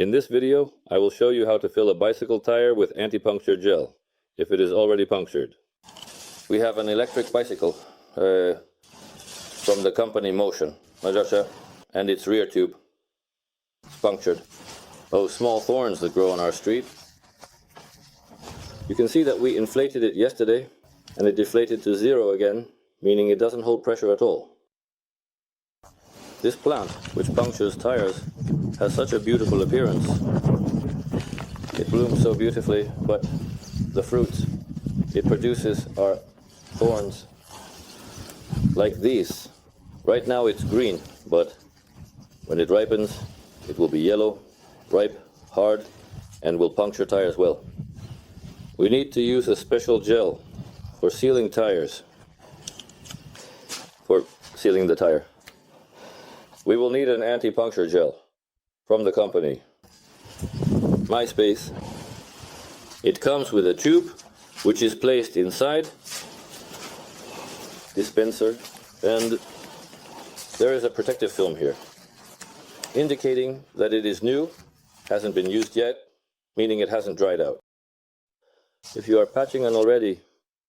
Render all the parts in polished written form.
In this video, I will show you how to fill a bicycle tire with anti-puncture gel, if it is already punctured. We have an electric bicycle from the company Motion, and its rear tube is punctured. Those small thorns that grow on our street. You can see that we inflated it yesterday, and it deflated to 0 again, meaning it doesn't hold pressure at all. This plant, which punctures tires, has such a beautiful appearance. It blooms so beautifully, but the fruits it produces are thorns, like these. Right now it's green, but when it ripens, it will be yellow, ripe, hard, and will puncture tires well. We need to use a special gel for sealing tires, for sealing the tire. We will need an anti-puncture gel from the company MySpace. It comes with a tube which is placed inside dispenser, and there is a protective film here indicating that it is new, hasn't been used yet, meaning it hasn't dried out. If you are patching an already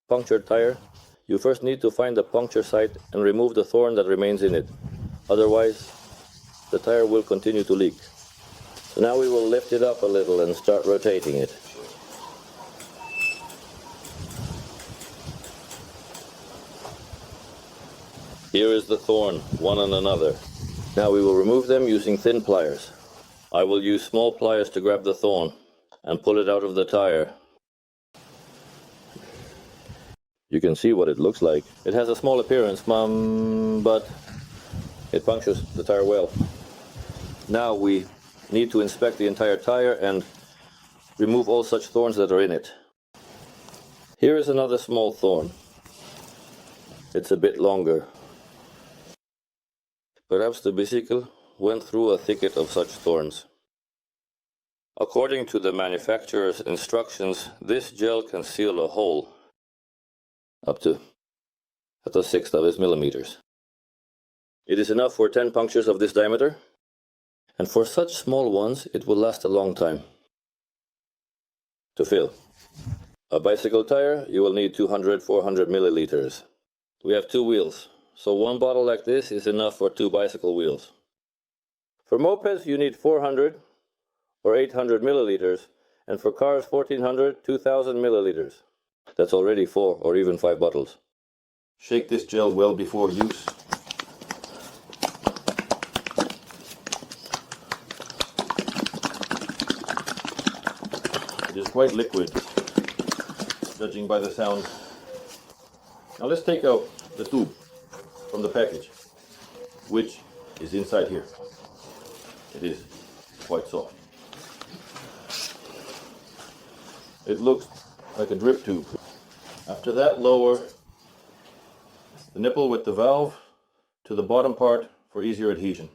punctured tire, you first need to find the puncture site and remove the thorn that remains in it. Otherwise, the tire will continue to leak. So now we will lift it up a little and start rotating it. Here is the thorn, one on another. Now we will remove them using thin pliers. I will use small pliers to grab the thorn and pull it out of the tire. You can see what it looks like. It has a small appearance, but it punctures the tire well. Now we need to inspect the entire tire and remove all such thorns that are in it. Here is another small thorn. It's a bit longer. Perhaps the bicycle went through a thicket of such thorns. According to the manufacturer's instructions, this gel can seal a hole up to a 1/6 of its millimeters. It is enough for 10 punctures of this diameter, and for such small ones it will last a long time. To fill a bicycle tire, you will need 200-400 milliliters. We have 2 wheels, so 1 bottle like this is enough for 2 bicycle wheels. For mopeds you need 400 or 800 milliliters, and for cars 1400-2000 milliliters. That's already 4 or even 5 bottles. Shake this gel well before use. It is quite liquid, judging by the sound. Now let's take out the tube from the package, which is inside here. It is quite soft. It looks like a drip tube. After that, lower the nipple with the valve to the bottom part for easier adhesion.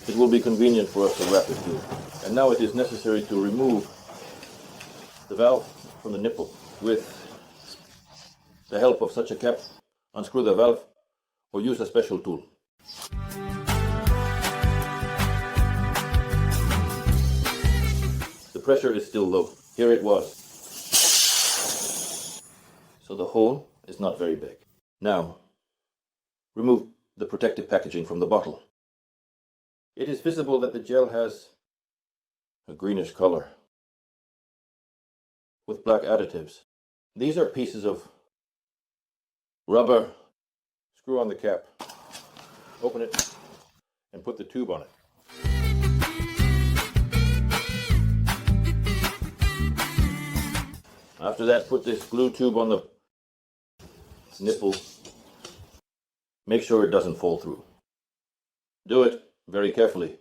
It will be convenient for us to wrap it too. And now it is necessary to remove the valve from the nipple. With the help of such a cap, unscrew the valve or use a special tool. The pressure is still low. Here it was. So the hole is not very big. Now, remove the protective packaging from the bottle. It is visible that the gel has a greenish color with black additives. These are pieces of rubber. Screw on the cap, open it, and put the tube on it. After that, put this glue tube on the nipple. Make sure it doesn't fall through. Do it very carefully,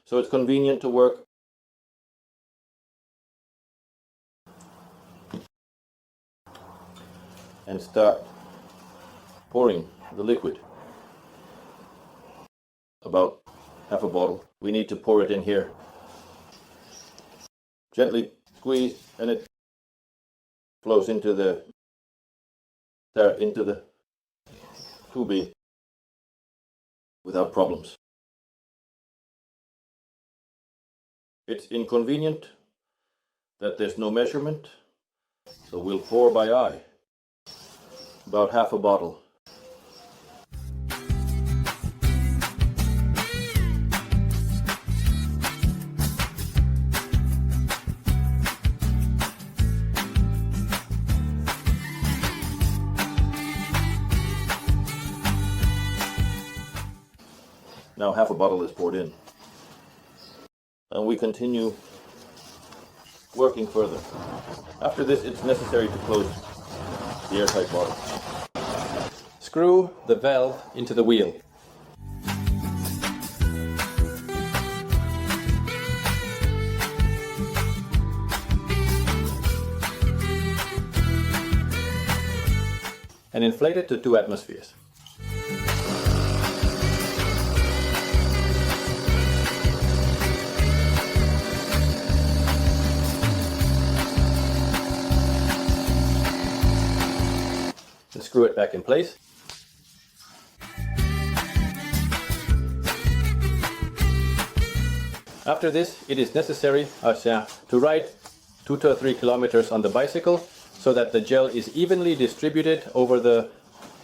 so it's convenient to work. And start pouring the liquid. About half a bottle. We need to pour it in here. Gently squeeze, and it flows into the there into the tube without problems. It's inconvenient that there's no measurement, so we'll pour by eye, about half a bottle. Now half a bottle is poured in. And we continue working further. After this, it's necessary to close the airtight bottle. Screw the valve into the wheel. And inflate it to 2 atmospheres. And screw it back in place. After this, it is necessary to ride 2 to 3 kilometers on the bicycle so that the gel is evenly distributed over the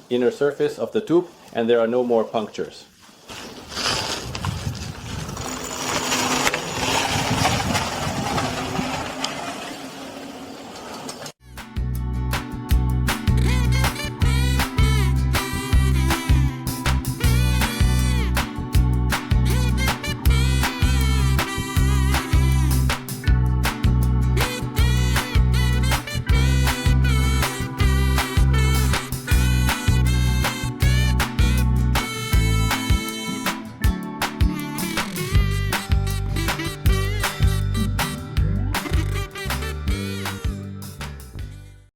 inner surface of the tube and there are no more punctures.